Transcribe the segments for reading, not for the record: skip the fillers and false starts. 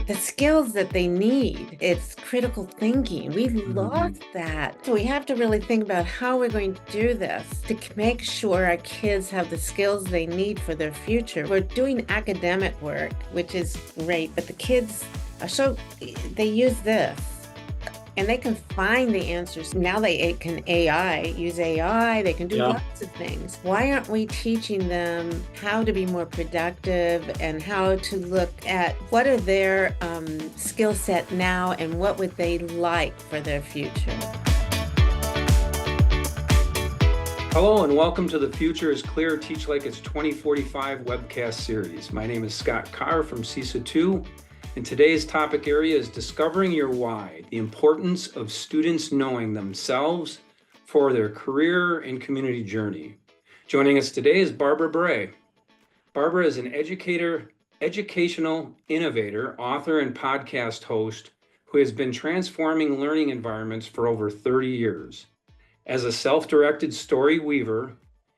the skills that they need. It's critical thinking. We've Mhm. lost that. So we have to really think about how we're going to do this to make sure our kids have the skills they need for their future. We're doing academic work, which is great, but the kids are they use this and they can find the answers. Now they can use AI, they can do Yeah. lots of things. Why aren't we teaching them how to be more productive and how to look at what are their skill set now and what would they like for their future? Hello and welcome to the Future is Clear Teach Like It's 2045 webcast series. My name is Scott Carr from CESA 2, and today's topic area is discovering your why, the importance of students knowing themselves for their career and community journey. Joining us today is Barbara Bray. Barbara is an educational innovator, author, and podcast host who has been transforming learning environments for over 30 years. As a self-directed story weaver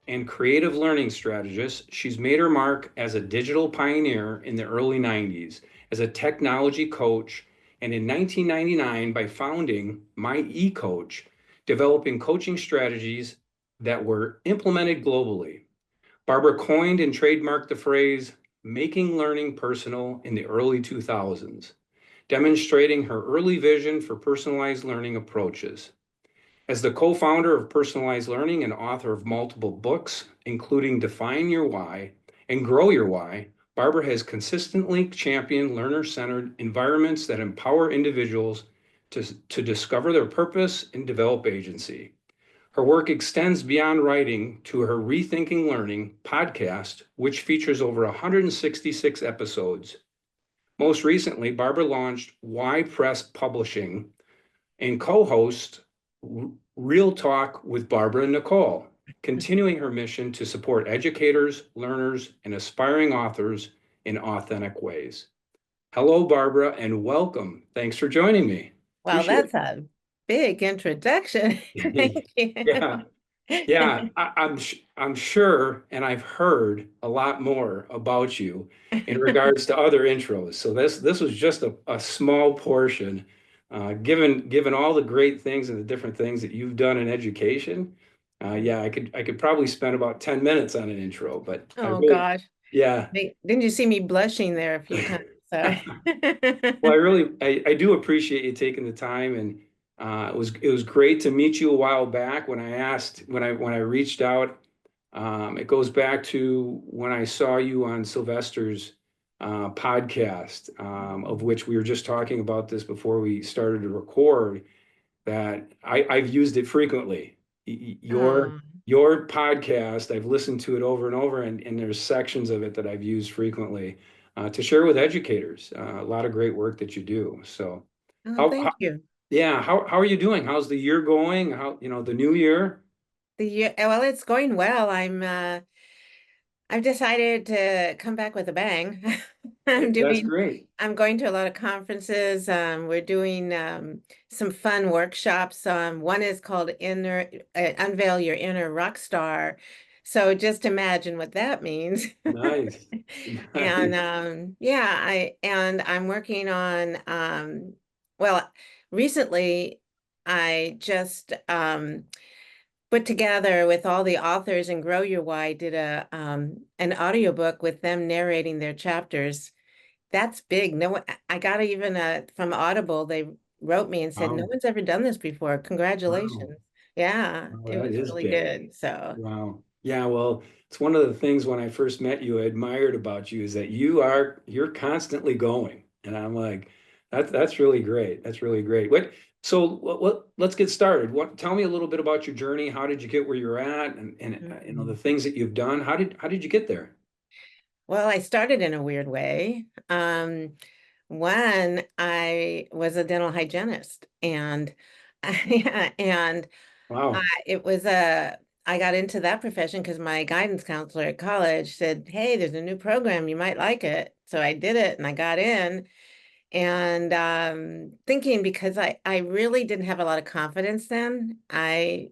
and creative learning strategist, she's made her mark as a digital pioneer in the early 90s, as a technology coach, and in 1999 by founding My eCoach, developing coaching strategies that were implemented globally. Barbara coined and trademarked the phrase making learning personal in the early 2000s, demonstrating her early vision for personalized learning approaches. As the co-founder of Personalized Learning and author of multiple books, including Define Your Why and Grow Your Why, Barbara has consistently championed learner-centered environments that empower individuals to discover their purpose and develop agency. Her work extends beyond writing to her Rethinking Learning podcast, which features over 166 episodes. Most recently, Barbara launched Why Press Publishing and co-hosts Real Talk with Barbara and Nicole, continuing her mission to support educators, learners, and aspiring authors in authentic ways. Hello, Barbara, and welcome. Thanks for joining me. Well, Appreciate that's a big introduction. it. Thank you. Yeah, yeah, I'm sure, and I've heard a lot more about you in regards to other intros. So this was just a small portion. Given all the great things and the different things that you've done in education, yeah, I could probably spend about 10 minutes on an intro, but I Oh really, gosh. yeah. Didn't you see me blushing there a few times? So Well, I do appreciate you taking the time, and it was great to meet you a while back when I reached out. It goes back to when I saw you on Sylvester's podcast, of which we were just talking about this before we started to record. That I've used it frequently. Your um, your podcast, I've listened to it over and over, and there's sections of it that I've used frequently to share with educators. A lot of great work that you do. So, oh, how thank you. yeah, how are you doing? How's the year going? How, the new year? Well, it's going well. I've decided to come back with a bang. I'm That's doing, great. I'm going to a lot of conferences. We're doing some fun workshops. One is called Unveil Your Inner Rock Star. So just imagine what that means. Nice. And Nice. yeah, I'm working on well, recently I just put together with all the authors and Grow Your Why did an audiobook with them narrating their chapters. That's big. No one, I got even from Audible, they wrote me and said, no Wow. one's ever done this before. Wow. Congratulations. Yeah, Wow, it that was is really big. good. So, Wow. Yeah, well, it's one of the things when I first met you, I admired about you is that you're constantly going. And I'm like, that's really great. That's really great. Let's get started. Tell me a little bit about your journey. How did you get where you're at and the mhm. things that you've done? How did you get there? Well, I started in a weird way. One, I was a dental hygienist and and Wow. it was I got into that profession because my guidance counselor at college said, "Hey, there's a new program, you might like it." So I did it and I got in and thinking because I really didn't have a lot of confidence then. I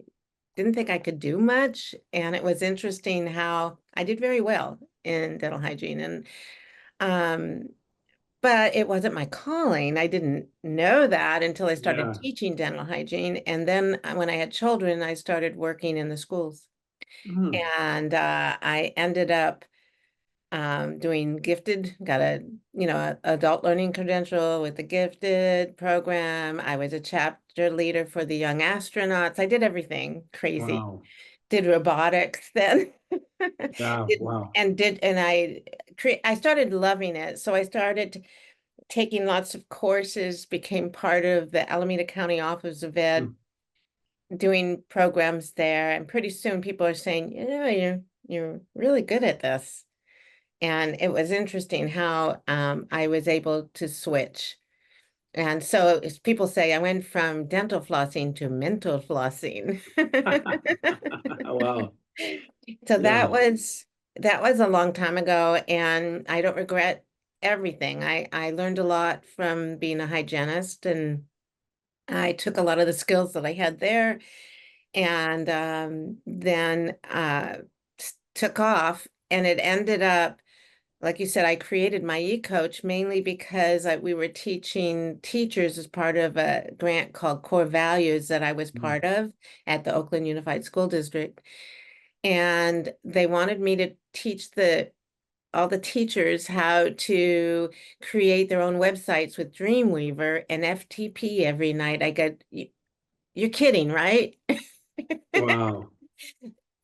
didn't think I could do much, and it was interesting how I did very well in dental hygiene and um but it wasn't my calling. I didn't know that until I started Yeah. teaching dental hygiene. And then when I had children, I started working in the schools. Mm. And I ended up doing gifted, got adult learning credential with the gifted program. I was a chapter leader for the young astronauts. I did everything crazy. Wow. Did robotics then. Yeah. Did, Wow. I started loving it. So I started taking lots of courses, became part of the Alameda County Office of Ed, Mm. doing programs there. And pretty soon people are saying, you're really good at this. And it was interesting how I was able to switch. And so as people say, I went from dental flossing to mental flossing. Wow. So Yeah. that was a long time ago, and I don't regret everything. I learned a lot from being a hygienist, and I took a lot of the skills that I had there, and then took off, and it ended up, like you said, I created my e-coach mainly because we were teaching teachers as part of a grant called Core Values that I was Mm. part of at the Oakland Unified School District. And they wanted me to teach all the teachers how to create their own websites with Dreamweaver and FTP every night. You're kidding, right? Wow.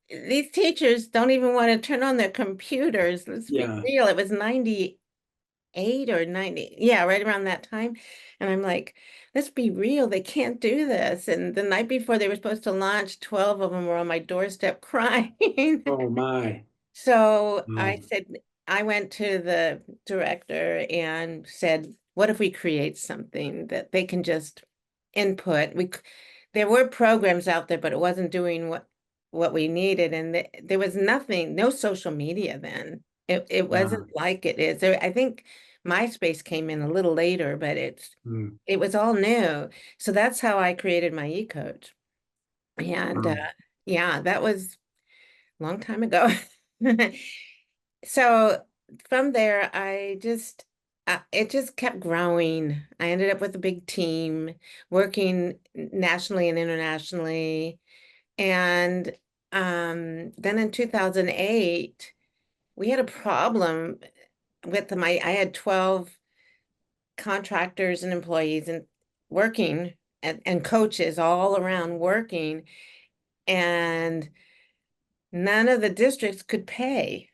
These teachers don't even want to turn on their computers. Let's be Yeah. real. It was 98 or 90. Yeah, right around that time. And I'm like, let's be real. They can't do this. And the night before they were supposed to launch, 12 of them were on my doorstep crying. Oh my. So I Wow. said, I went to the director and said, what if we create something that they can just input? There were programs out there, but it wasn't doing what we needed. And there was nothing, no social media then. It wasn't Yeah. like it is. I think MySpace came in a little later, but Mm. it was all new. So that's how I created my e-coach. And Wow. yeah, that was a long time ago. So from there, it just kept growing. I ended up with a big team working nationally and internationally. And then in 2008, we had a problem with I had 12 contractors and employees and working and coaches all around working, and none of the districts could pay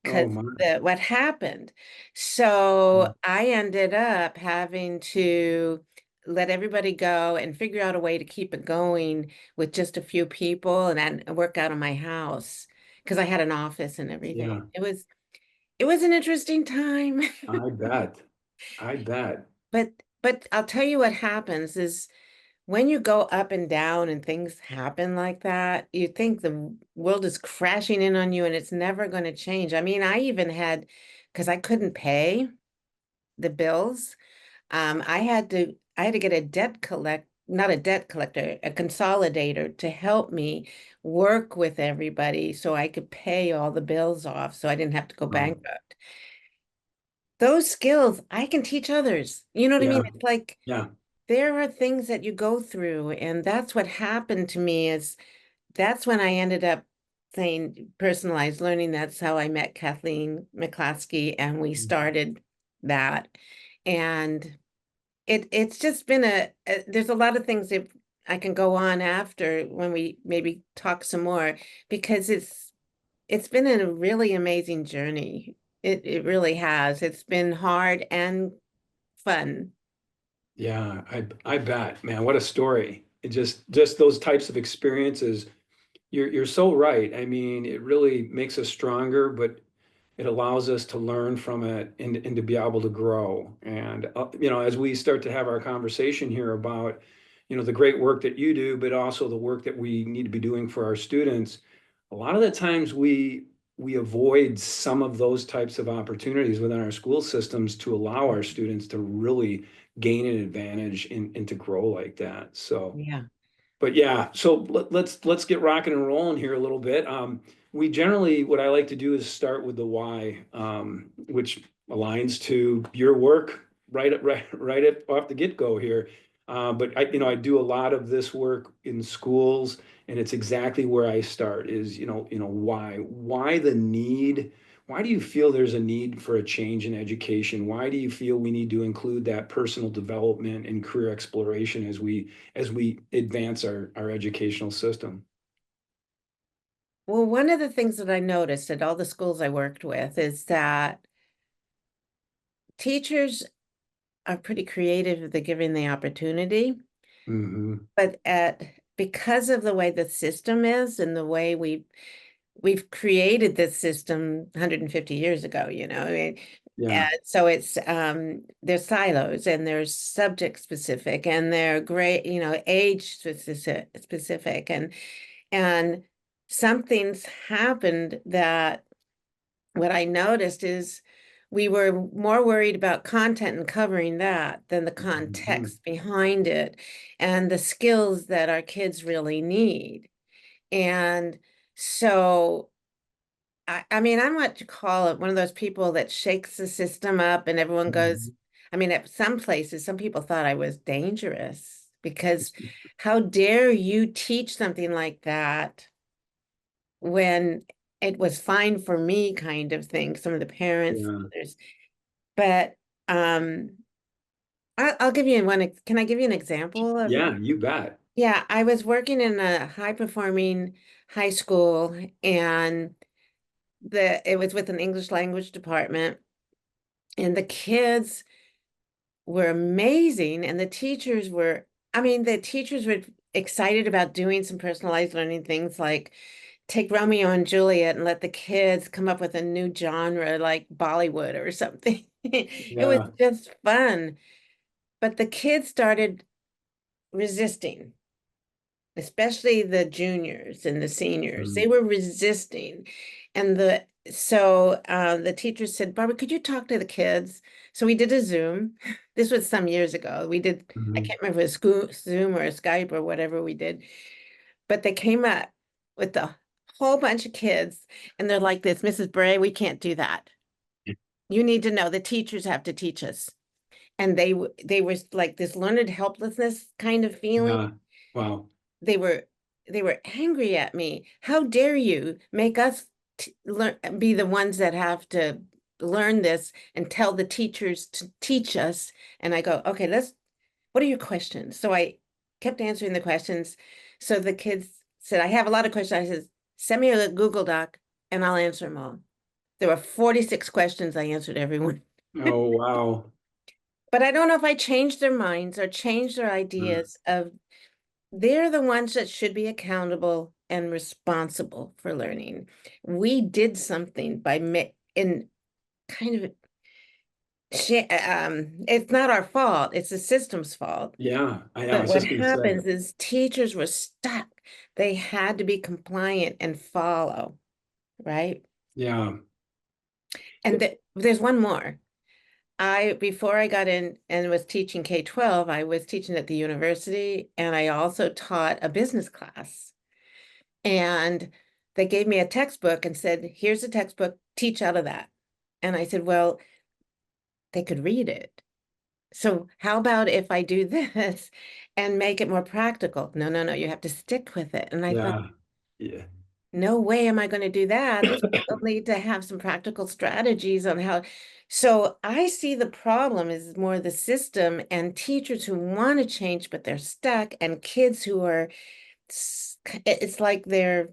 Oh because my. what happened. Mm. So I ended up having to let everybody go and figure out a way to keep it going with just a few people and then work out of my house because I had an office and everything. Yeah. It was an interesting time. I bet. I bet. But I'll tell you what happens is when you go up and down and things happen like that, you think the world is crashing in on you and it's never going to change. I mean, I even had, because I couldn't pay the bills, I had to get a not a debt collector, a consolidator to help me work with everybody so I could pay all the bills off so I didn't have to go Wow. bankrupt. Those skills I can teach others. You know what I mean? Yeah. It's like Yeah. there are things that you go through, and that's what happened to me is that's when I ended up saying personalized learning. That's how I met Kathleen McClaskey, and we Mm. started that. And it's just been there's a lot of things that I can go on after when we maybe talk some more because it's been a really amazing journey. It really has. It's been hard and fun. Yeah. I bet, man. What a story. It just those types of experiences. You're so right. I mean, it really makes us stronger, but it allows us to learn from it and to be able to grow. And as we start to have our conversation here about, the great work that you do, but also the work that we need to be doing for our students, a lot of the times we avoid some of those types of opportunities within our school systems to allow our students to really gain an advantage and to grow like that. So Yeah. but yeah, so let's get rocking and rolling here a little bit. We generally, what I like to do is start with the why, which aligns to your work right at off the get-go here. But I do a lot of this work in schools, and it's exactly where I start is, why the need? Why do you feel there's a need for a change in education? Why do you feel we need to include that personal development and career exploration as we advance our educational system? Well, one of the things that I noticed at all the schools I worked with is that teachers are pretty creative if they're given the opportunity, Hmm. but because of the way the system is and the way we've created this system 150 years ago, I mean, Yeah. and so there's silos and there's subject specific and they're great, age specific and something's happened that what I noticed is we were more worried about content and covering that than the Mhm. context behind it and the skills that our kids really need. And so, I mean, I'm what you call it, one of those people that shakes the system up and everyone goes, Mhm. I mean, at some places, some people thought I was dangerous because how dare you teach something like that when it was fine for me kind of thing, some of the parents, Yeah. others. But um I'll give you can I give you an example of, Yeah, you bet. yeah, I was working in a high performing high school and it was with an English language department and the kids were amazing and the teachers were excited about doing some personalized learning things like take Romeo and Juliet and let the kids come up with a new genre like Bollywood or something. It was Yeah. just fun. But the kids started resisting, especially the juniors and the seniors. They Mm. were resisting. And the teacher said, Barbara, could you talk to the kids? So we did a Zoom. This was some years ago. I Mhm. can't remember if it was Zoom or a Skype or whatever we did. But they came up with a whole bunch of kids, and they're like this, Mrs. Bray, we can't do that. You need to know the teachers have to teach us. And they were like this learned helplessness kind of feeling. Yeah. Wow. They were they were angry at me. How dare you make us learn be the ones that have to learn this and tell the teachers to teach us? And I go, okay, what are your questions? So I kept answering the questions. So the kids said, I have a lot of questions. I said, send me a Google Doc and I'll answer them all. There were 46 questions. I answered everyone. Oh, wow. But I don't know if I changed their minds or changed their Mm. ideas of they're the ones that should be accountable and responsible for learning. We did something in kind of it's not our fault, it's the system's fault. Yeah, I But was what just gonna say. happens is teachers were stuck. They had to be compliant and follow, right? Yeah. And there's one more. Before I got in and was teaching K-12, I was teaching at the university and I also taught a business class. And they gave me a textbook and said, here's a textbook, teach out of that. And I said, well, they could read it. So how about if I do this and make it more practical? No, no, no, you have to stick with it. And I thought, Yeah. Yeah. no way am I going to do that. These people need to have some practical strategies on how. So I see the problem is more the system and teachers who want to change, but they're stuck, and kids who are, it's like this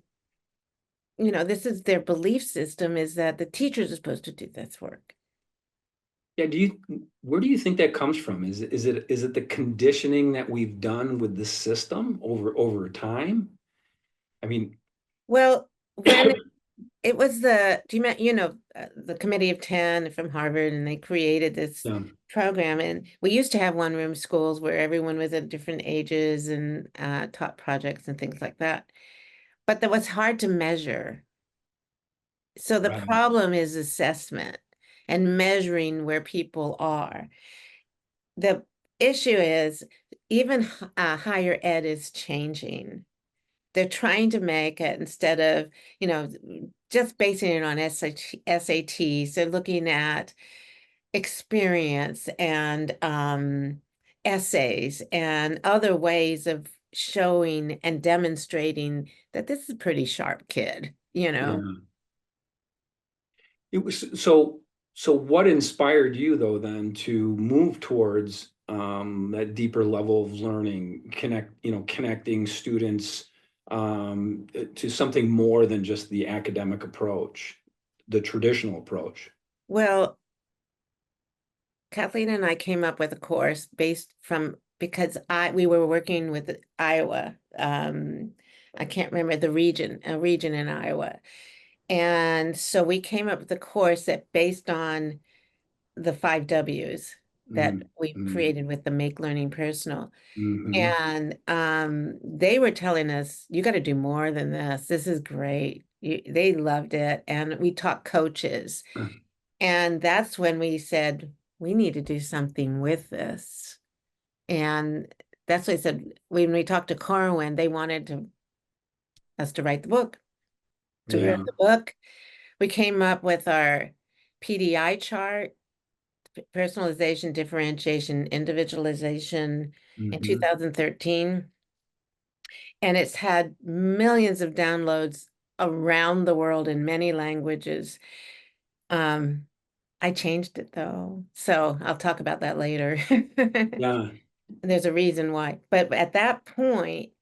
is their belief system is that the teachers are supposed to do this work. Yeah, where do you think that comes from? Is it the conditioning that we've done with the system over time? I mean, Well, when it was the Committee of 10 from Harvard, and they created this yeah, program, and we used to have one-room schools where everyone was at different ages and taught projects and things like that. But that was hard to measure. So the right. problem is assessment and measuring where people are. The issue is even higher ed is changing. They're trying to make it instead of, just basing it on SATs, they're looking at experience and essays and other ways of showing and demonstrating that this is a pretty sharp kid, you know? Yeah. It was so what inspired you though then to move towards that deeper level of learning, connecting students to something more than just the academic approach, the traditional approach. Well, Kathleen and I came up with a course based from because I we were working with Iowa. I can't remember the region, a region in Iowa. And so we came up with a course that based on the 5 Ws that Mm, we mm, created with the Make Learning Personal. mhm. And they were telling us, you got to do more than this. This is great. They loved it. And we taught coaches. And that's when we said, we need to do something with this. And that's what I said when we talked to Corwin, they wanted us to write the book. So we wrote Yeah. the book. We came up with our PDI chart, personalization, differentiation, individualization in Hmm. 2013. And it's had millions of downloads around the world in many languages. Um, I changed it though, so I'll talk about that later. Yeah. There's a reason why. But at that point,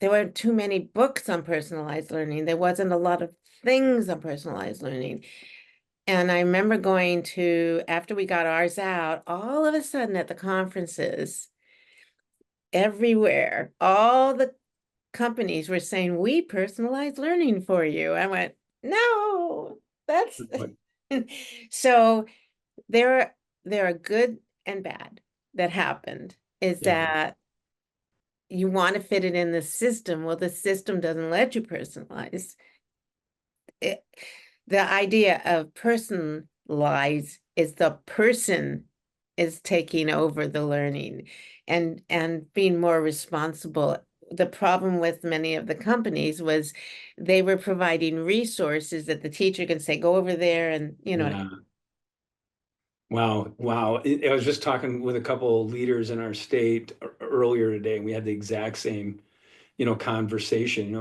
there weren't too many books on personalized learning. There wasn't a lot of things on personalized learning. And I remember going to, after we got ours out, all of a sudden at the conferences, everywhere, all the companies were saying, we personalize learning for you. I went, no, that's But so there are good and bad that happened is yeah. that you want to fit it in the system. Well, the system doesn't let you personalize. It, the idea of personalize is the person is taking over the learning and being more responsible. The problem with many of the companies was they were providing resources that the teacher can say, go over there and you know. Yeah. Wow, wow. I was just talking with a couple of leaders in our state earlier today, and we had the exact same, conversation,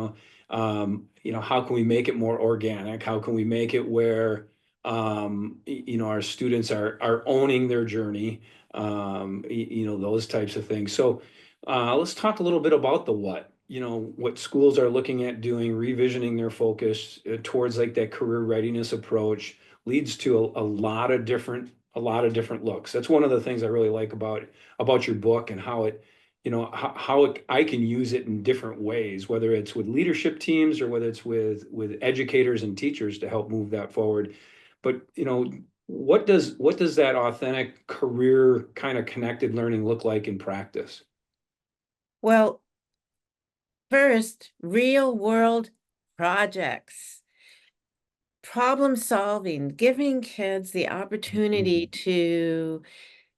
how can we make it more organic? How can we make it where, our students are owning their journey, those types of things. So, let's talk a little bit about the what schools are looking at doing, revisioning their focus towards like that career readiness approach leads to a lot of different looks. That's one of the things I really like about your book and how it I can use it in different ways, whether it's with leadership teams or whether it's with educators and teachers to help move that forward. But what does that authentic career kind of connected learning look like in practice? Well, first, real world projects, problem solving, giving kids the opportunity Mhm. to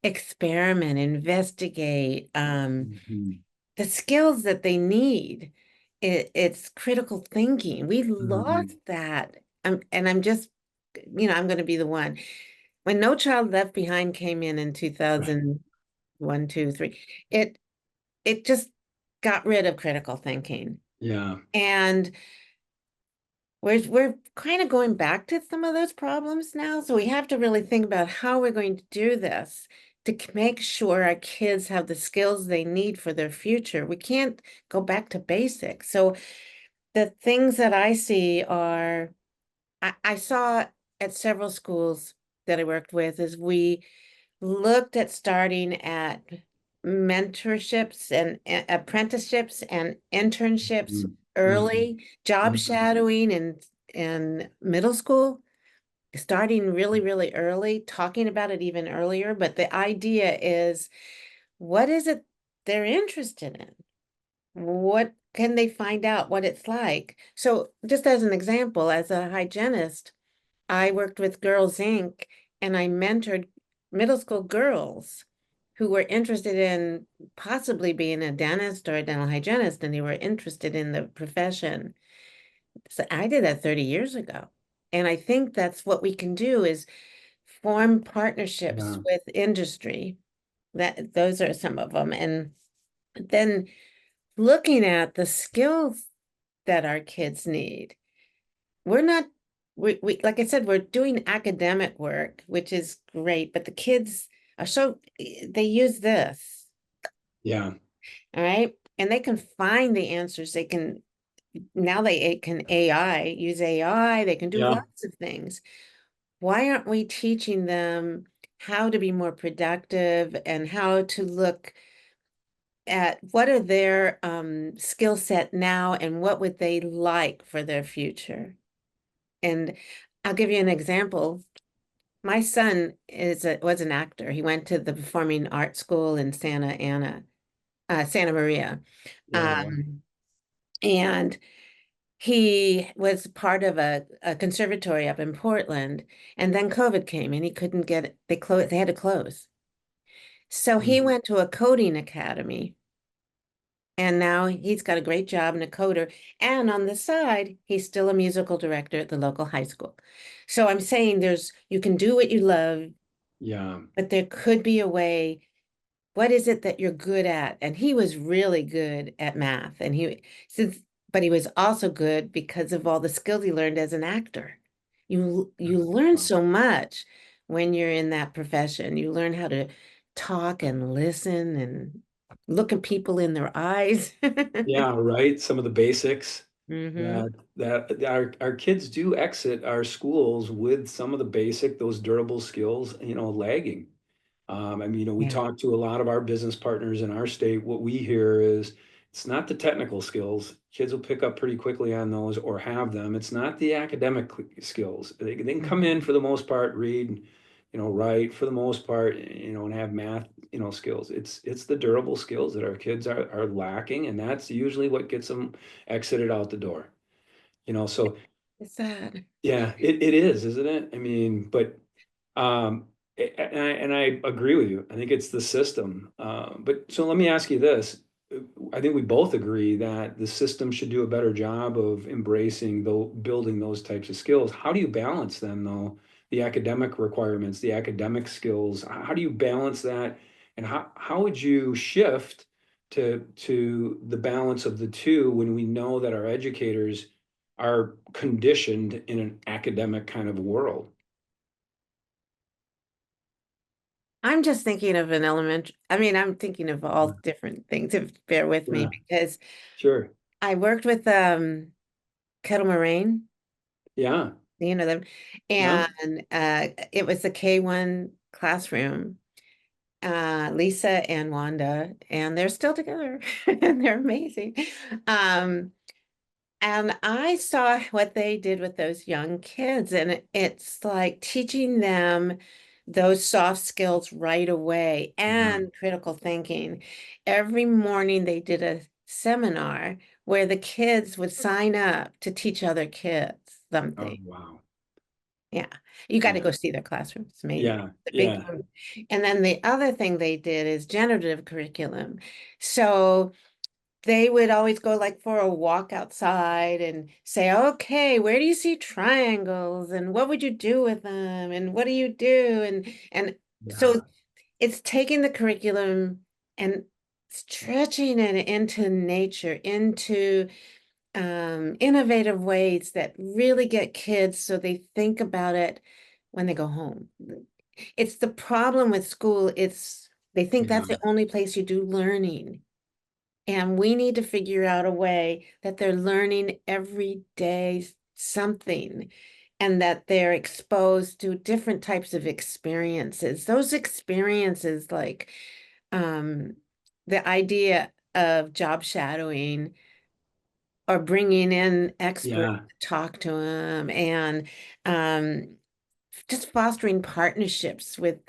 experiment, investigate, Mhm. the skills that they need. It's critical thinking. We lost Mhm. that. And I'm just, I'm going to be the one. When No Child Left Behind came in Right. 2001, 2, 3, it just got rid of critical thinking. Yeah. And we're kind of going back to some of those problems now. So we have to really think about how we're going to do this to make sure our kids have the skills they need for their future. We can't go back to basics. So the things that I see are, I saw at several schools that I worked with is we looked at starting at mentorships and apprenticeships and internships Mhm. Mhm. early, job Mhm. shadowing in middle school, starting really, really early, talking about it even earlier. But the idea is, what is it they're interested in? What can they find out what it's like? So just as an example, as a hygienist, I worked with Girls Inc. and I mentored middle school girls who were interested in possibly being a dentist or a dental hygienist, and they were interested in the profession. So I did that 30 years ago. And I think that's what we can do is form partnerships Yeah. with industry. That those are some of them. And then looking at the skills that our kids need. We're not we like I said, we're doing academic work, which is great, but the kids are so they use this, Yeah. all right? And they can find the answers. They can now they can use AI, they can do Yeah. lots of things. Why aren't we teaching them how to be more productive and how to look at what are their skill set now and what would they like for their future? And I'll give you an example. My son was an actor. He went to the performing arts school in Santa Maria. Yeah. Wow. Um, and he was part of a conservatory up in Portland. And then COVID came and he couldn't get it. They had to close. So he Mm. went to a coding academy. And now he's got a great job and a coder. And on the side, he's still a musical director at the local high school. So I'm saying you can do what you love, Yeah. but there could be a way. What is it that you're good at? And he was really good at math. And since, but he was also good because of all the skills he learned as an actor. You learn Wow. so much when you're in that profession. You learn how to talk and listen and look at people in their eyes. Yeah, right. Some of the basics Hmm. that our kids do exit our schools with some of the basic, those durable skills, lagging. I mean, we Yeah. talk to a lot of our business partners in our state. What we hear is it's not the technical skills. Kids will pick up pretty quickly on those or have them. It's not the academic skills. They can come in for the most part, read, write for the most part, and have math, skills. It's the durable skills that our kids are lacking, and that's usually what gets them exited out the door. So It's sad. yeah, it is, isn't it? I mean, but and I agree with you. I think it's the system. But so let me ask you this. I think we both agree that the system should do a better job of embracing, though, building those types of skills. How do you balance them, though? The academic requirements, the academic skills. How do you balance that? And how would you shift to the balance of the two when we know that our educators are conditioned in an academic kind of world? I'm just thinking of an element. I mean, I'm thinking of all different things. If bear with me Yeah, because sure. I worked with Kettle Moraine, Yeah, you know them, yeah. and it was the K1 classroom. Lisa and Wanda, and they're still together, and they're amazing. Um, And I saw what they did with those young kids, and it's like teaching them those soft skills right away Yeah. and critical thinking. Every morning they did a seminar where the kids would sign up to teach other kids Oh, something. wow. Yeah, you got to Yeah, go see their classroom. It's amazing. yeah, The big yeah. one. And then the other thing they did is generative curriculum. So they would always go like for a walk outside and say, okay, where do you see triangles and what would you do with them and what do you do? And so Yeah, it's taking the curriculum and stretching it into nature, into innovative ways that really get kids so they think about it when they go home. It's the problem with school. They think yeah, that's the only place you do learning. And we need to figure out a way that they're learning every day something and that they're exposed to different types of experiences. Those experiences, like um, the idea of job shadowing or bringing in experts yeah, to talk to them and um, just fostering partnerships with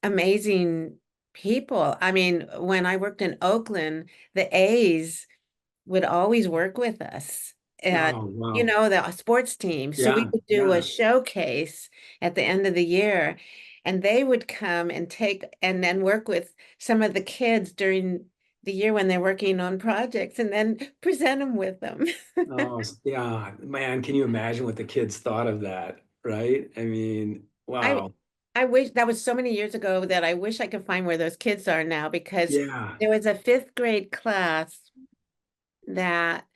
amazing people. I mean, when I worked in Oakland, the A's would always work with us and oh, wow. the sports team. So we Yeah, would do a yeah. showcase at the end of the year and they would come and take and then work with some of the kids during the year when they're working on projects and then present them with them. Oh, yeah, man, can you imagine what the kids thought of that, right? I mean, I wow. I wish that was so many years ago that I wish I could find where those kids are now because Yeah. there was a fifth grade class that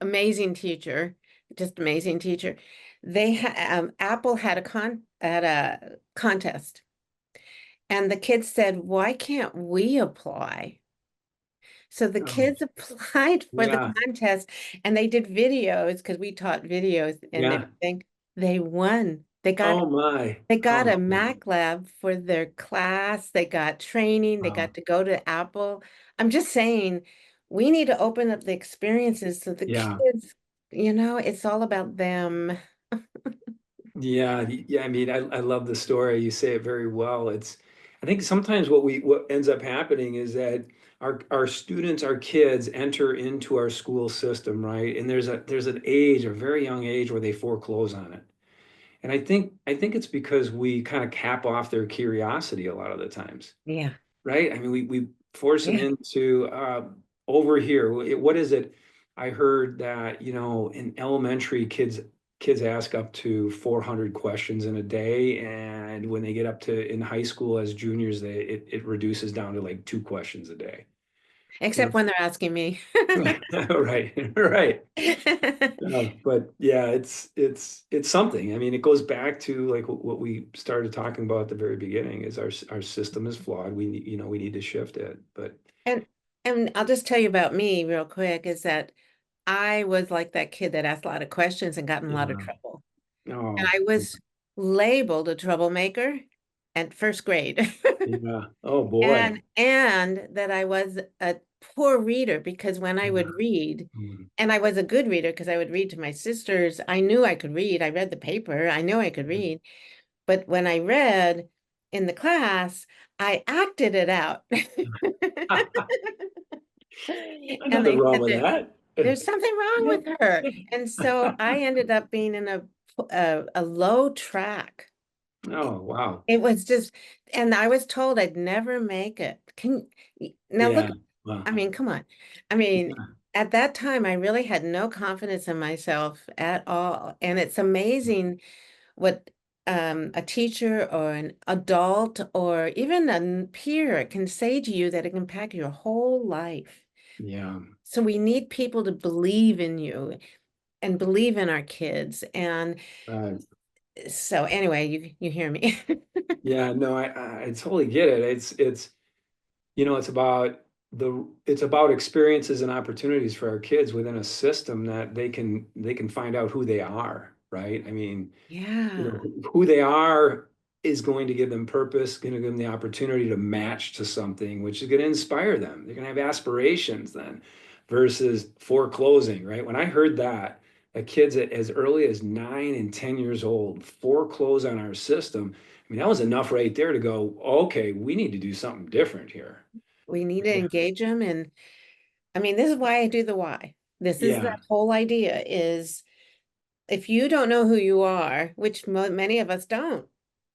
amazing teacher, just amazing teacher. Apple had a contest, and the kids said, "Why can't we apply?" So the Oh, kids applied for the yeah. contest, and they did videos because we taught videos and Yeah. everything. They won. Oh my. They got Oh, a Mac lab for their class. They got training. They wow. got to go to Apple. I'm just saying, we need to open up the experiences so the Yeah. kids, it's all about them. Yeah, yeah. I mean, I love the story. You say it very well. I think sometimes what ends up happening is that our students, our kids enter into our school system, right? And there's an age, a very young age where they foreclose on it. And I think it's because we kind of cap off their curiosity a lot of the times, Yeah. right? I mean, we force them Yeah. into over here. What is it? I heard that, in elementary, kids ask up to 400 questions in a day, and when they get up to in high school as juniors, it reduces down to like two questions a day. Except when they're asking me. Right, right. But yeah, it's something. I mean, it goes back to like what we started talking about at the very beginning is our system is flawed. We need to shift it. But And and I'll just tell you about me real quick is that I was like that kid that asked a lot of questions and got in a lot of yeah, trouble. And oh I was labeled a troublemaker at first grade. yeah, oh boy, And that I was a poor reader because when I would yeah, read, mm, and I was a good reader because I would read to my sisters, I knew I could read. I read the paper. I knew I could read. But when I read in the class, I acted it out. And nothing they wrong said with that that. there's something wrong Yeah. with her. And so I ended up being in a low track. Oh wow, It was just, and I was told I'd never make it. Now look, yeah, wow, I mean, come on. I mean, at that time, I really had no confidence in myself at all. And it's amazing what a teacher or an adult or even a peer can say to you that it can impact your whole life. yeah. So we need people to believe in you and believe in our kids. And Uh, so anyway, you hear me. yeah, no, I totally get it. It's about experiences and opportunities for our kids within a system that they can find out who they are, right? I mean, Yeah. who they are is going to give them purpose, going to give them the opportunity to match to something, which is going to inspire them. They're going to have aspirations then versus foreclosing, right? When I heard that kids as early as 9 and 10 years old foreclose on our system, I mean, that was enough right there to go, okay, we need to do something different here. We need to engage them. And I mean, this is why I do the why. This is Yeah, that whole idea is if you don't know who you are, which many of us don't,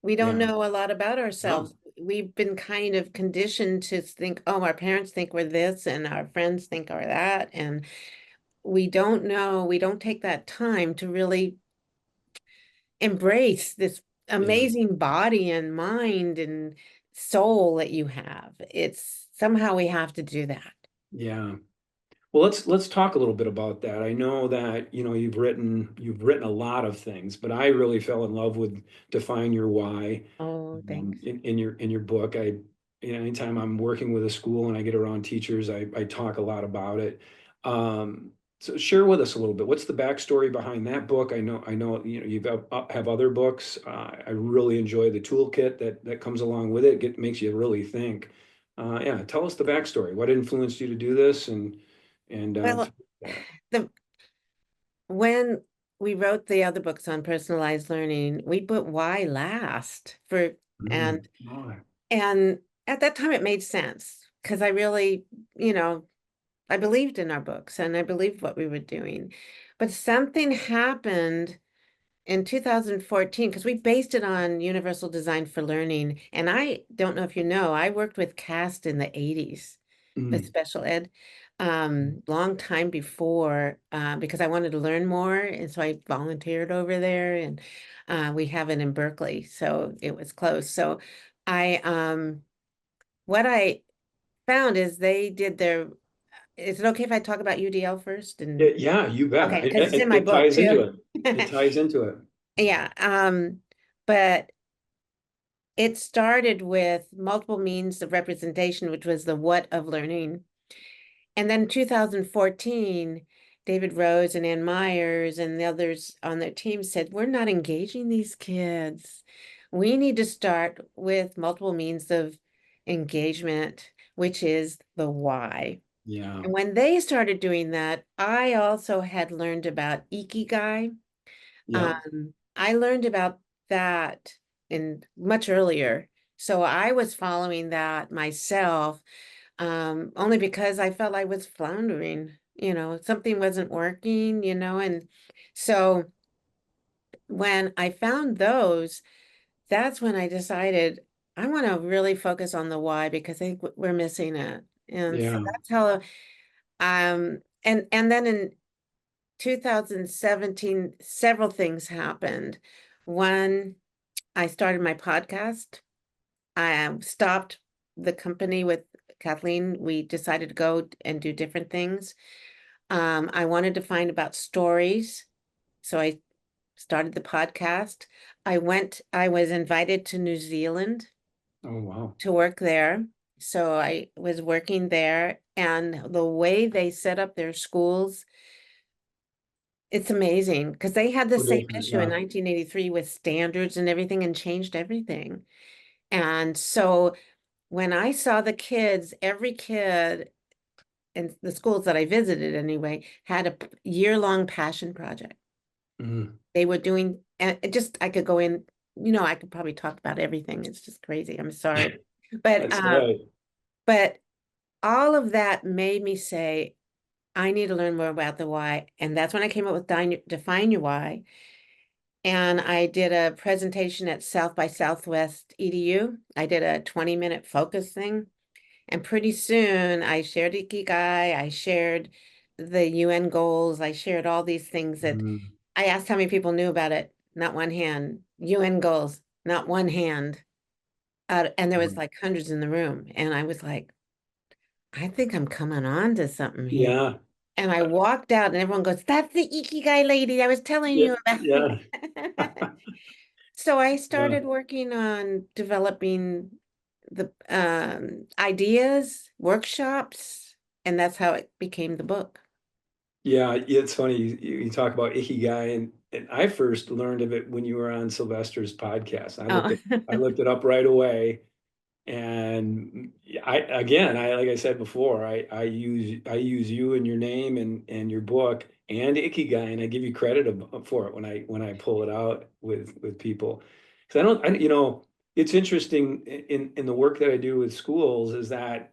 we don't yeah, know a lot about no, ourselves. We've been kind of conditioned to think, oh, our parents think we're this and our friends think we're that. And we don't know, we don't take that time to really embrace this yeah, amazing body and mind and soul that you have. It's somehow we have to do that. yeah. Well, let's talk a little bit about that. I know that, you've written a lot of things, but I really fell in love with Define Your Why Oh, thanks. in your book. Anytime I'm working with a school and I get around teachers, I talk a lot about it. So share with us a little bit. What's the backstory behind that book? I know have other books. I really enjoy the toolkit that comes along with it. Makes you really think. Yeah, tell us the backstory. What influenced you to do this and Well, the when we wrote the other books on personalized learning, we put why last for mm, and oh, and at that time it made sense because I really, you know, I believed in our books and I believed what we were doing. But something happened in 2014 because we based it on Universal Design for Learning. And I don't know if you know, I worked with CAST in the 80s with mm, special ed. long time before, because I wanted to learn more. And so I volunteered over there, and we have it in Berkeley, so it was close. So I, what I found is they did their, is it okay if I talk about UDL first? Yeah, And yeah, you bet. okay, because it's in my It book ties into too. it. It ties into it. Yeah, but it started with multiple means of representation, which was the what of learning. And then 2014, David Rose and Ann Myers and the others on their team said, we're not engaging these kids. We need to start with multiple means of engagement, which is the why. Yeah, And when they started doing that, I also had learned about Ikigai. yeah. I learned about that in much earlier. So I was following that myself, only because I felt I was floundering, something wasn't working, and so when I found those, that's when I decided I want to really focus on the why because I think we're missing it. And so Yeah. that's how, and then in 2017, several things happened. One, I started my podcast. I stopped the company with Kathleen. We decided to go and do different things. I wanted to find about stories, so I started the podcast. I was invited to New Zealand Oh, wow. to work there. So I was working there, and the way they set up their schools, it's amazing because they had the So same different. issue in Yeah. 1983 with standards and everything and changed everything. And so when I saw the kids, every kid in the schools that I visited anyway, had a year-long passion project. Mhm. They were doing, and I could go in, I could probably talk about everything. It's just crazy. I'm sorry. But That's right. but all of that made me say, I need to learn more about the why. And that's when I came up with Define Your Why. And I did a presentation at South by Southwest EDU. I did a 20-minute focus thing. And pretty soon I shared Ikigai, I shared the UN goals, I shared all these things that Mhm. I asked how many people knew about it. Not one hand. UN goals, not one hand. And there was like hundreds in the room. And I was like, I think I'm coming on to something here. Yeah. And I walked out and everyone goes, that's the Ikigai lady I was telling Yeah. you about. Yeah. So I Yeah. started working on developing the ideas, workshops, and that's how it became the book. Yeah, it's funny you talk about Ikigai and I first learned of it when you were on Sylvester's podcast. Oh, I looked it up right away. And I like I said before, I use you and your name and your book and Ikigai, and I give you credit for it when I pull it out with people. Because it's interesting in the work that I do with schools is that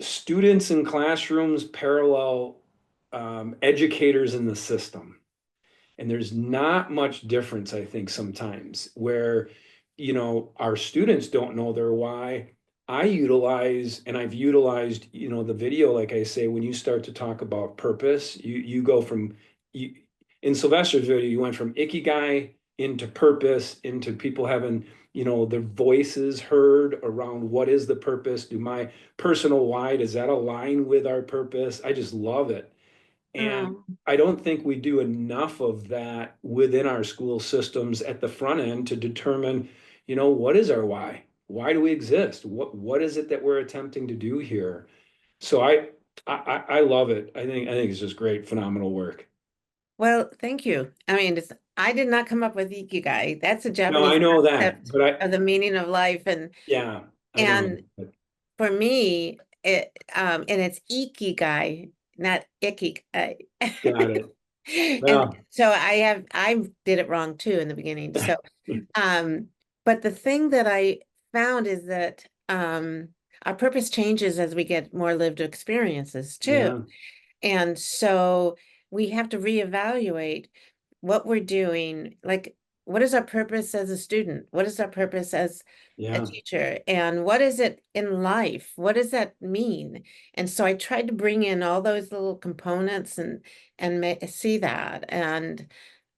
students in classrooms parallel educators in the system. And there's not much difference, I think, sometimes where, our students don't know their why. I've utilized, the video, like I say, when you start to talk about purpose, you go from, you, in Sylvester's video, you went from Ikigai into purpose, into people having, their voices heard around what is the purpose? Do my personal why, does that align with our purpose? I just love it. And oh, I don't think we do enough of that within our school systems at the front end to determine, what is our why? Why do we exist? What is it that we're attempting to do here? So I love it. I think it's just great, phenomenal work. well, thank you. I mean, I did not come up with Ikigai. That's a No, I Japanese know that, concept but of the meaning of life, and yeah, I know. and for me, and it's Ikigai, not Ikigai. Got it. And Well, so I did it wrong too in the beginning. So, um, but the thing that I found is that our purpose changes as we get more lived experiences too. yeah, And so we have to reevaluate what we're doing. Like what is our purpose as a student? What is our purpose as a Yeah. teacher? And what is it in life? What does that mean? And so I tried to bring in all those little components and see that. And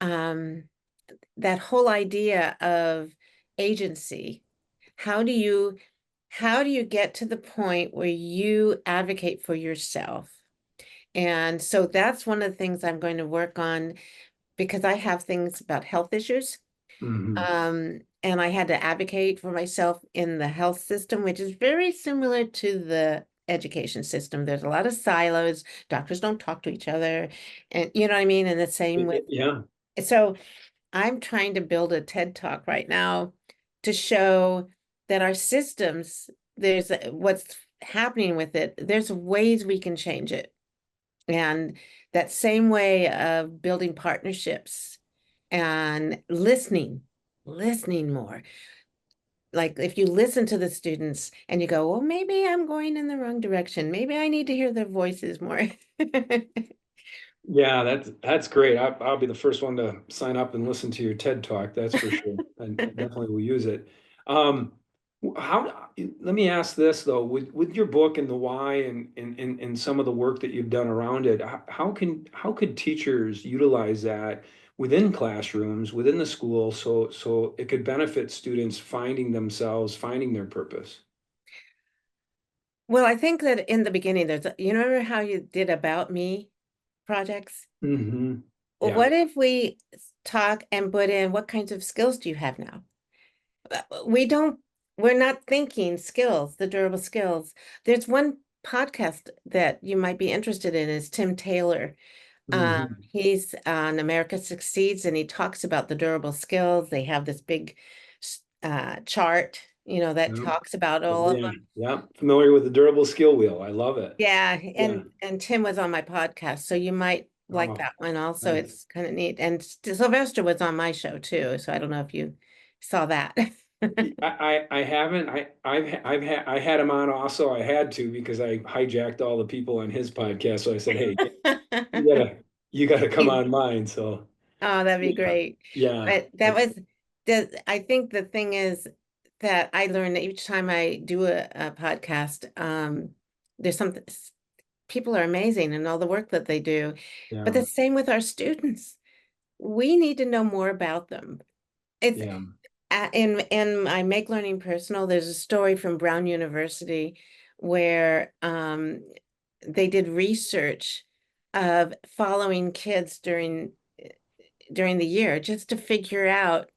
um, that whole idea of agency. How do you how do you get to the point where you advocate for yourself? And so that's one of the things I'm going to work on because I have things about health issues. Hmm. And I had to advocate for myself in the health system, which is very similar to the education system. There's a lot of silos. Doctors don't talk to each other. And you know what I mean? And the same with, Yeah. so I'm trying to build a TED Talk right now to show that our systems, what's happening with it, there's ways we can change it. And that same way of building partnerships and listening more. Like if you listen to the students and you go, well, maybe I'm going in the wrong direction. Maybe I need to hear their voices more. Yeah, that's great. I'll be the first one to sign up and listen to your TED Talk. That's for sure. And definitely will use it. Um, let me ask this though, with your book and the why and some of the work that you've done around it, how could teachers utilize that within classrooms, within the school, so it could benefit students finding themselves, finding their purpose? Well, I think that in the beginning, you remember how you did about me projects? Hmm. Well, Yeah. what if we talk and put in what kinds of skills do you have now? We don't, we're not thinking skills, the durable skills. There's one podcast that you might be interested in is Tim Taylor. Hmm. He's on America Succeeds and he talks about the durable skills. They have this big chart, that Yeah. talks about all Oh, of yeah. them. Yeah. Familiar with the durable skill wheel. I love it. Yeah, Yeah. and Tim was on my podcast, so you might like Oh, that one also. nice. It's kind of neat. And Sylvester was on my show too, so I don't know if you saw that. I haven't. I had him on also. I had to because I hijacked all the people on his podcast. So I said, hey, you gotta you gotta come on mine. So Oh, that'd be yeah. great. Yeah. But that That's was I think the thing is that I learn that each time I do a podcast, there's something, people are amazing and all the work that they do. But yeah. the same with our students. We need to know more about them. It's Yeah. in my Make Learning Personal, there's a story from Brown University where they did research of following kids during the year just to figure out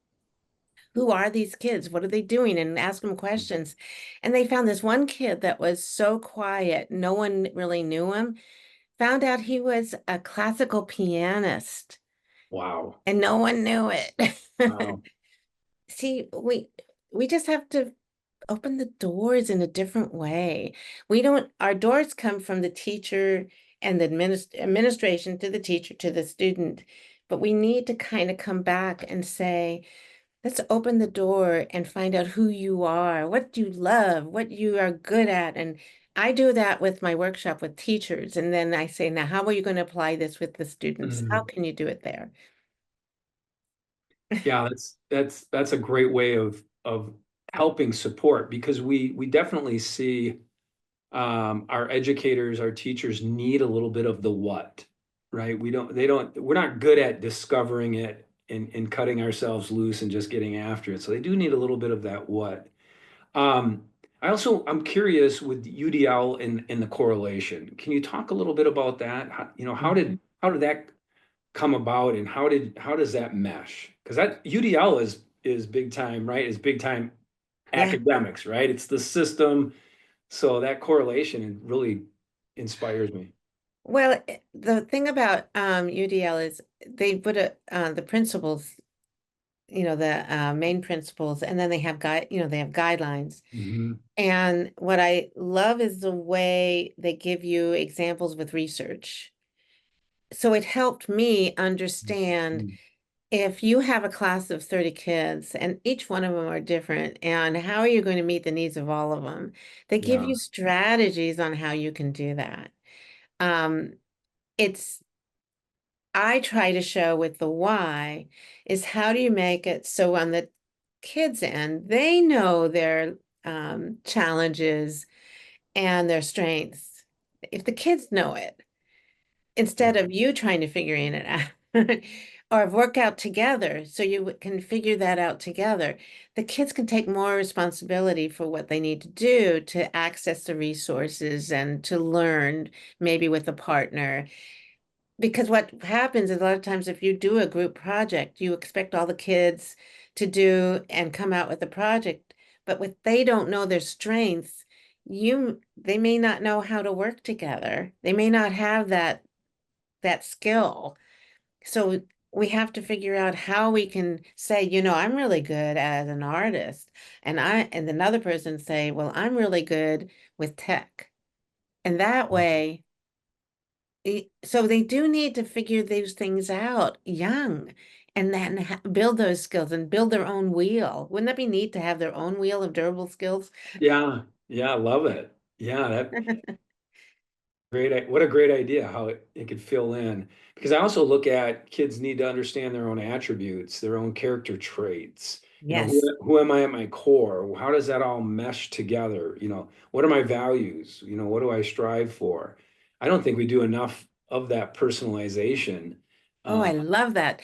who are these kids? What are they doing? And ask them questions. And they found this one kid that was so quiet, no one really knew him, found out he was a classical pianist Wow. and no one knew it. Wow. See, we just have to open the doors in a different way. We don't, our doors come from the teacher and the administration to the teacher to the student, but we need to kind of come back and say, let's open the door and find out who you are, what you love, what you are good at. And I do that with my workshop with teachers. And then I say, now, how are you going to apply this with the students? How Mhm. can you do it there? Yeah, that's a great way of helping support because we definitely see our educators, our teachers need a little bit of the what, right? We're not good at discovering it and cutting ourselves loose and just getting after it. So they do need a little bit of that what. Um, I'm curious with UDL and the correlation. Can you talk a little bit about that? Mhm. How did that come about and how does that mesh? Because that UDL is big time, right? Is big time Yeah. academics, right? It's the system. So that correlation really inspires me. Well, the thing about UDL is they put the principles, the main principles, and then they have they have guidelines. Mhm. And what I love is the way they give you examples with research. So it helped me understand Mhm. if you have a class of 30 kids and each one of them are different, and how are you going to meet the needs of all of them? They give Yeah. you strategies on how you can do that. Um, it's I try to show with the why is how do you make it so on the kids' end, they know their challenges and their strengths. If the kids know it, Yeah. instead of you trying to figuring it out or work out together so you can figure that out together, the kids can take more responsibility for what they need to do to access the resources and to learn maybe with a partner. Because what happens is a lot of times if you do a group project, you expect all the kids to do and come out with a project, but if they don't know their strengths, they may not know how to work together. They may not have that skill. So we have to figure out how we can say, I'm really good as an artist, and another person say, well, I'm really good with tech. And that way, so they do need to figure these things out young and then build those skills and build their own wheel. Wouldn't that be neat to have their own wheel of durable skills? Yeah. Yeah. I love it. Yeah. That what a great idea how it could fill in. Because I also look at kids need to understand their own attributes, their own character traits. Yes. Who am I at my core? How does that all mesh together? What are my values? What do I strive for? I don't think we do enough of that personalization. Oh, Uh, I love that.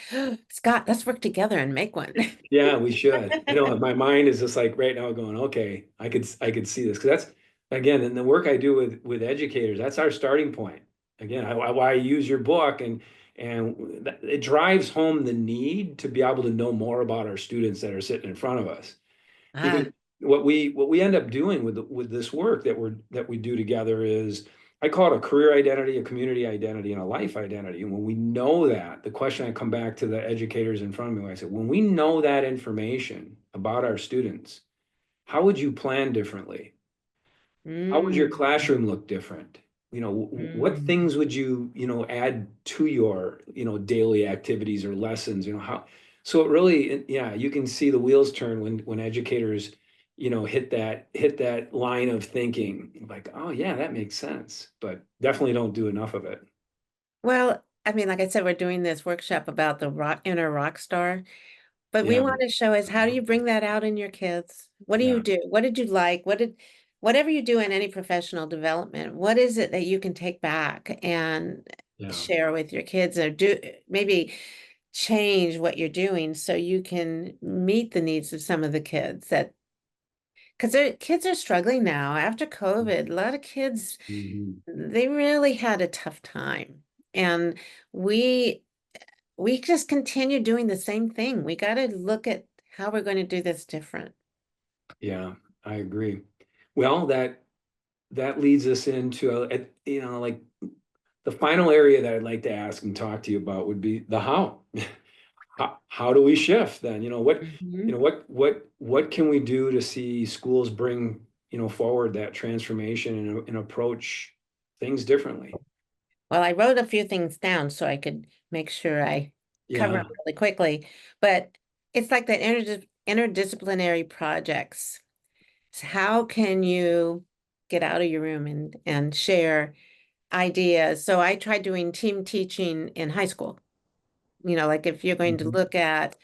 Scott, let's work together and make one. Yeah, we should. My mind is just like right now going, okay, I could see this because that's again in the work I do with educators. That's our starting point. Again, why I use your book and it drives home the need to be able to know more about our students that are sitting in front of us because Ah, what we end up doing with this work that we do together is I call it a career identity, a community identity, and a life identity. And when we know that, the question I come back to the educators in front of me, when I said, when we know that information about our students, how would you plan differently? How would your mm, classroom look different? What mm. things would add to your, daily activities or lessons, so it really, yeah, you can see the wheels turn when educators, hit that line of thinking like, oh yeah, that makes sense, but definitely don't do enough of it. Well, I mean, like I said, we're doing this workshop about the inner rock star, but we Yeah, want to show is how do you bring that out in your kids? What do you yeah, do? What did you like? Whatever you do in any professional development, what is it that you can take back and yeah, share with your kids or do maybe change what you're doing so you can meet the needs of some of the kids that because their kids are struggling now after COVID. A lot of kids, mhm, they really had a tough time. And we we just continue doing the same thing. We got to look at how we're going to do this different. yeah, I agree. Well, that leads us into like the final area that I'd like to ask and talk to you about would be the how. How do we shift then? Mhm. What can we do to see schools bring, forward that transformation and approach things differently? Well, I wrote a few things down so I could make sure I cover them Yeah. really quickly, but it's like the interdisciplinary projects. So how can you get out of your room and share ideas? So I tried doing team teaching in high school. Like if you're going to Mhm. look at,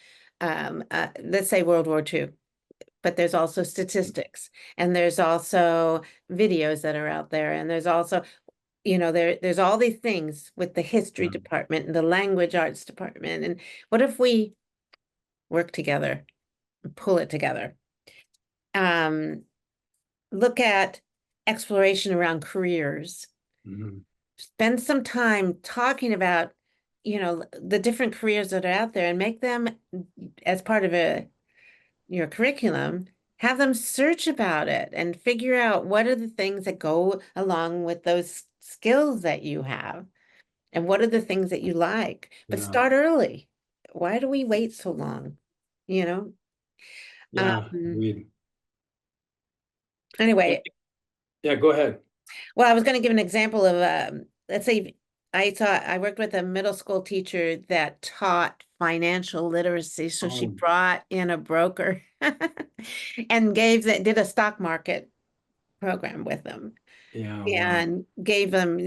let's say World War II, but there's also statistics and there's also videos that are out there. And there's also, there's all these things with the history Yeah. department and the language arts department. And what if we work together and pull it together? Um, Look at exploration around careers. Mhm. Spend some time talking about, the different careers that are out there and make them as part of your curriculum, have them search about it and figure out what are the things that go along with those skills that you have and what are the things that you like. But Yeah. start early. Why do we wait so long? You know? Yeah. Um, Agreed. anyway, Yeah. Go ahead. well, I was going to give an example of, let's say I worked with a middle school teacher that taught financial literacy. So she Oh, brought in a broker and did a stock market program with them yeah. Wow. and gave them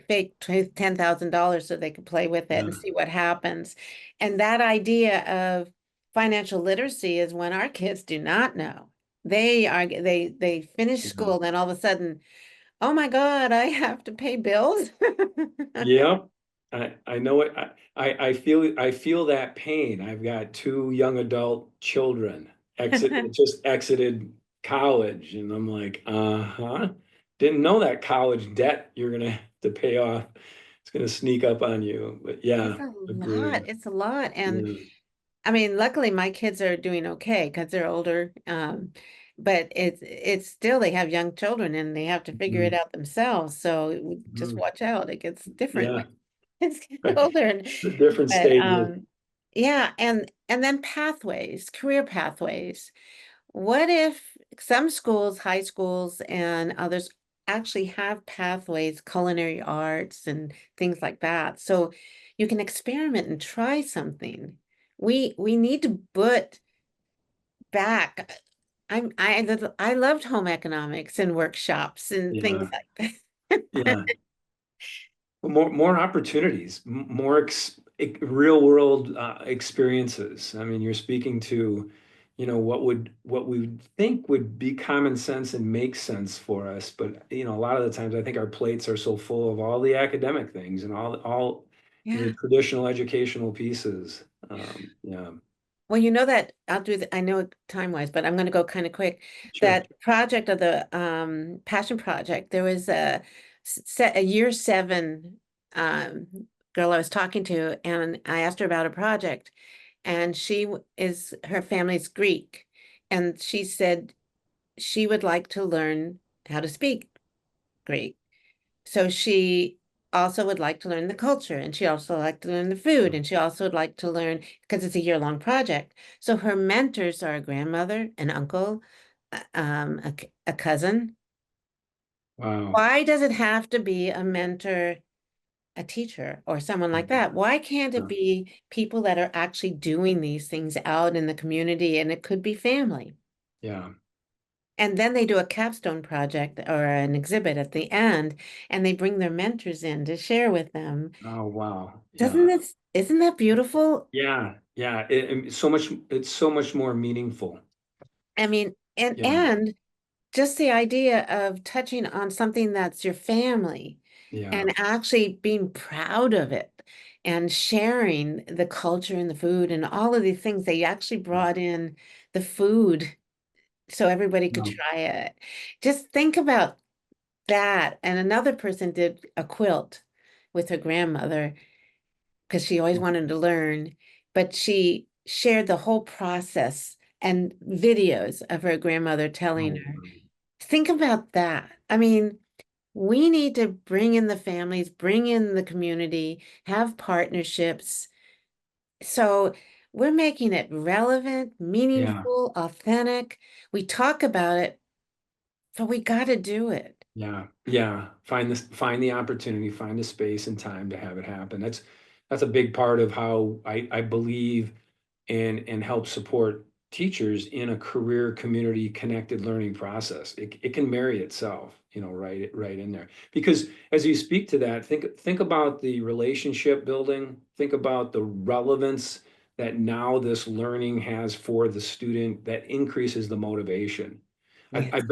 fake $10,000 so they could play with it and Yeah. see what happens. And that idea of financial literacy is when our kids do not know. They finish Yeah. school, then all of a sudden, oh my God, I have to pay bills. Yep. I know it. I feel that pain. I've got two young adult children just exited college, and I'm like, uh-huh. Didn't know that college debt you're gonna have to pay off. It's gonna sneak up on you. But It's yeah, a lot. agree. It's a lot. And Yeah. I mean, luckily my kids are doing okay because they're older. But it's still they have young children and they have to figure it Mhm. out themselves. So just Mhm. watch out. It gets different when Yeah. kids get older. The different But stages. yeah, and then pathways, career pathways. What if some schools, high schools and others actually have pathways, culinary arts and things like that. So you can experiment and try something. We need to put back. I loved home economics and workshops and things Yeah. like that. Yeah. More opportunities, more real world experiences. I mean, you're speaking to, what we would think would be common sense and make sense for us, but a lot of the times I think our plates are so full of all the academic things and all the Yeah. traditional educational pieces. Yeah, Well, you know that I'll do the, I know time-wise, but I'm going to go kind of quick. sure. That project of the passion project, there was a year seven um girl I was talking to, and I asked her about a project, and is her family's Greek, and she said she would like to learn how to speak Greek. So she also would like to learn the culture, and she also liked to learn the food, and she also would like to learn because it's a year-long project. So her mentors are a grandmother, an uncle, a cousin. Wow. Why does it have to be a mentor, a teacher, or someone like that? Why can't it Yeah. be people that are actually doing these things out in the community, and it could be family? Yeah. And then they do a capstone project or an exhibit at the end, and they bring their mentors in to share with them. Oh, wow. Doesn't Yeah. this, isn't that beautiful? Yeah. Yeah. It's so much more meaningful. I mean, Yeah. and just the idea of touching on something that's your family Yeah. and actually being proud of it and sharing the culture and the food and all of these things. They actually brought in the food so everybody could No. try it. Just think about that. And another person did a quilt with her grandmother because she always wanted to learn, but she shared the whole process and videos of her grandmother telling Oh, her. Think about that. I mean, we need to bring in the families, bring in the community, have partnerships. So we're making it relevant, yeah. meaningful, authentic. We talk about it, but we got to do it. Yeah. Yeah. Find the opportunity, find the space and time to have it happen. That's a big part of how I believe and help support teachers in a career community connected learning process. It can marry itself, right in there. Because as you speak to that, think about the relationship building, think about the relevance that now this learning has for the student that increases the motivation. I Yes.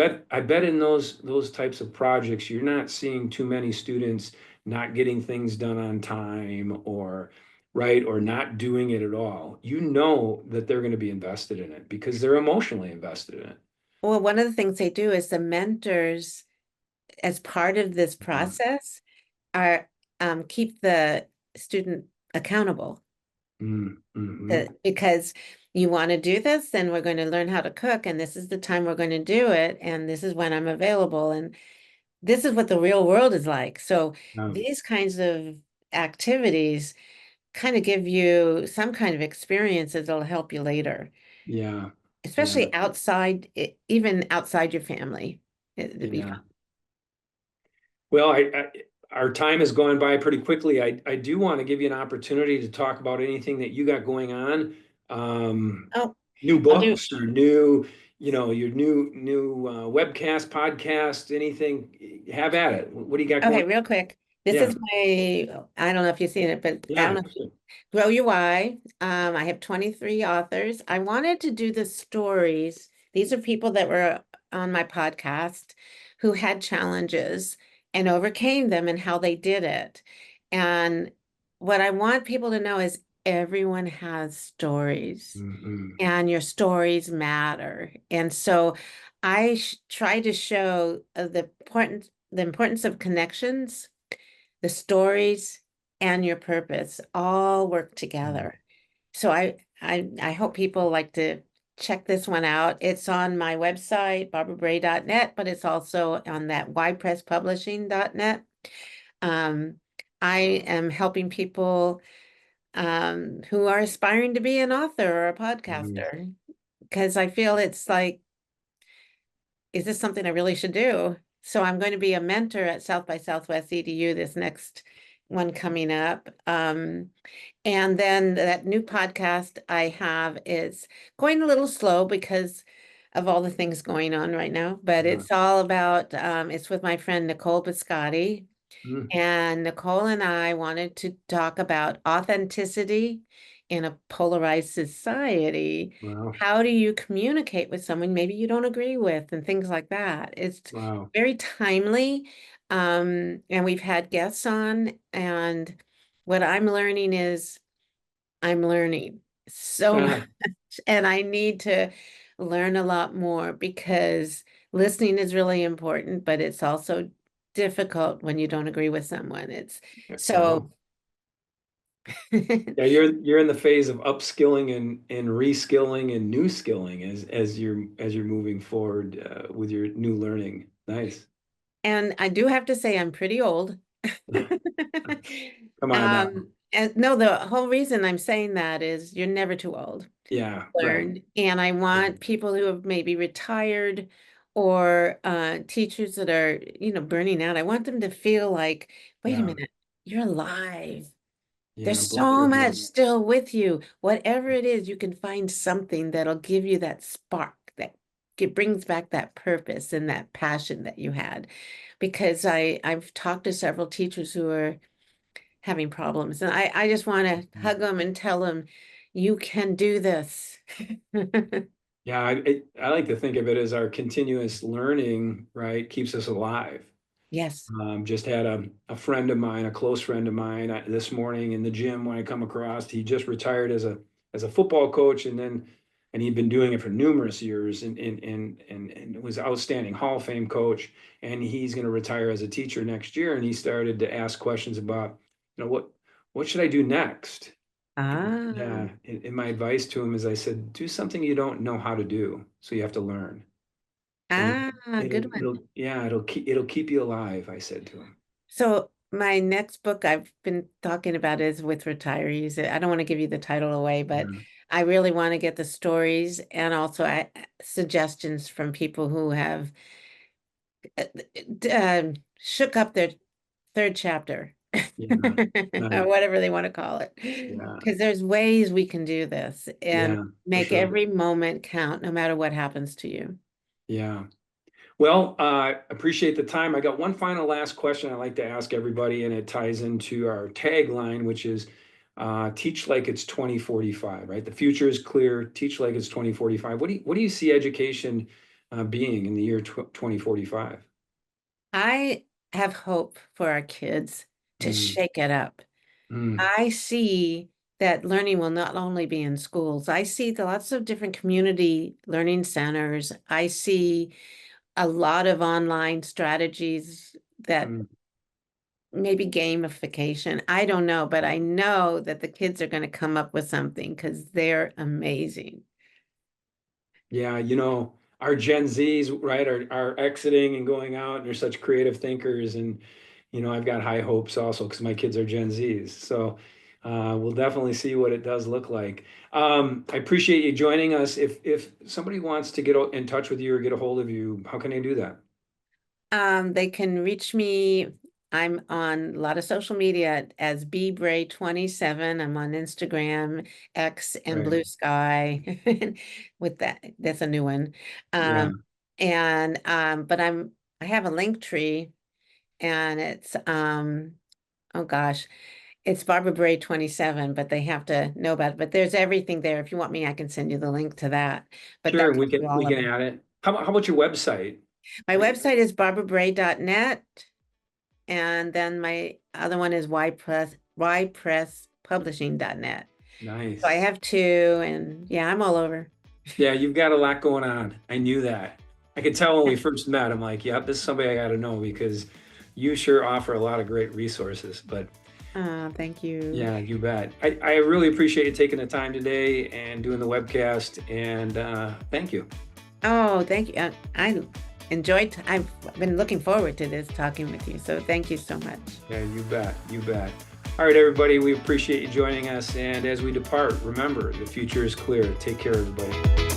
bet in those types of projects, you're not seeing too many students not getting things done on time or right or not doing it at all. You know that they're going to be invested in it because they're emotionally invested in it. Well, one of the things they do is the mentors, as part of this Yeah. process, are keep the student accountable. Mm-hmm. Because you want to do this, then we're going to learn how to cook, and this is the time we're going to do it, and this is when I'm available, and this is what the real world is like. So Yeah. these kinds of activities kind of give you some kind of experiences that'll help you later, Yeah. Yeah. especially outside, even outside your family. It'd be fun. Yeah. Well, our time has gone by pretty quickly. I do want to give you an opportunity to talk about anything that you got going on. Um, Oh, New I'll do. books or new, your new webcast, podcast, anything. Have at it. What do you got going? Okay, real quick. This Yeah. is my, I don't know if you've seen it, but I don't Yeah. know. Grow Your Why. I have 23 authors. I wanted to do the stories. These are people that were on my podcast who had challenges and overcame them and how they did it. And what I want people to know is everyone has stories Hmm. and your stories matter. And so I try to show the importance of connections, the stories, and your purpose all work together. So I hope people like to check this one out. It's on my website, barbarabray.net, but it's also on that ypresspublishing.net. Um, I am helping people who are aspiring to be an author or a Nice. podcaster because I feel it's like, is this something I really should do? So I'm going to be a mentor at South by Southwest EDU this next one coming up. And then that new podcast I have is going a little slow because of all the things going on right now, but Yeah. it's all about, it's with my friend Nicole Biscotti. Mm. And Nicole and I wanted to talk about authenticity in a polarized society. Wow. How do you communicate with someone maybe you don't agree with and things like that? It's Wow. very timely. And we've had guests on, and what I'm learning is I'm learning so much, Uh, and I need to learn a lot more because listening is really important, but it's also difficult when you don't agree with someone. It's wow. so Yeah, you're in the phase of upskilling and reskilling and new skilling as you're moving forward with your new learning. Nice. and I do have to say I'm pretty old. Come on now. And no, the whole reason I'm saying that is you're never too old. Yeah, right. Learned. And I Yeah. want people who have maybe retired or teachers that are, burning out. I want them to feel like, wait a Yeah. minute, you're alive. Yeah. There's Both so are much good. still with you. Whatever it is, you can find something that'll give you that spark that it brings back that purpose and that passion that you had. Because I've talked to several teachers who are having problems, and I just want to hug them and tell them, you can do this. Yeah, I like to think of it as our continuous learning, right, keeps us alive. Yes. Just had a friend of mine, a close friend of mine, this morning in the gym when I come across. He just retired as a football coach, and he'd been doing it for numerous years, and was outstanding Hall of Fame coach. And he's going to retire as a teacher next year. And he started to ask questions about, what should I do next? Ah, Yeah, and my advice to him is I said, do something you don't know how to do, so you have to learn. And good one. it'll keep you alive, I said to him. So my next book I've been talking about is with retirees. I don't want to give you the title away, but Yeah, I really want to get the stories and also suggestions from people who have shook up their third chapter yeah, or nice. whatever they want to call it. Yeah, Because there's ways we can do this and yeah, for make sure. every moment count no matter what happens to you. Yeah. Well, appreciate the time. I got one final last question I'd like to ask everybody, and it ties into our tagline, which is teach like it's 2045, right? The future is clear. Teach like it's 2045. What do you see education being in the year 2045? I have hope for our kids to Mm, shake it up. mm, I see that learning will not only be in schools. I see lots of different community learning centers. I see a lot of online strategies that mm. maybe gamification. I don't know, but I know that the kids are going to come up with something because they're amazing. Yeah, our Gen Zs, right, are exiting and going out, and they're such creative thinkers. And, I've got high hopes also because my kids are Gen Zs. So we'll definitely see what it does look like. I appreciate you joining us. If somebody wants to get in touch with you or get a hold of you, how can they do that? They can reach me. I'm on a lot of social media as Bray27. I'm on Instagram, X, and Right. Blue Sky. With that, that's a new one. Yeah. And but I have a link tree, and it's Oh gosh, it's Barbara Bray 27, but they have to know about it. But there's everything there. If you want me, I can send you the link to that. But Sure, that and we tells can you we all can about it. add it. How about your website? My website is barbarabray.net, and then my other one is ypresspublishing.net. So I Nice. have two, and yeah, I'm all over. Yeah, you've got a lot going on. I knew that. I could tell when we first met. I'm like, yeah, this is somebody I got to know because you sure offer a lot of great resources. But Thank you. yeah, you bet. I really appreciate you taking the time today and doing the webcast. And thank you. Oh, thank you. I enjoyed, I've been looking forward to this talking with you. So thank you so much. Yeah, you bet. You bet. All right, everybody, we appreciate you joining us. And as we depart, remember, the future is clear. Take care, everybody.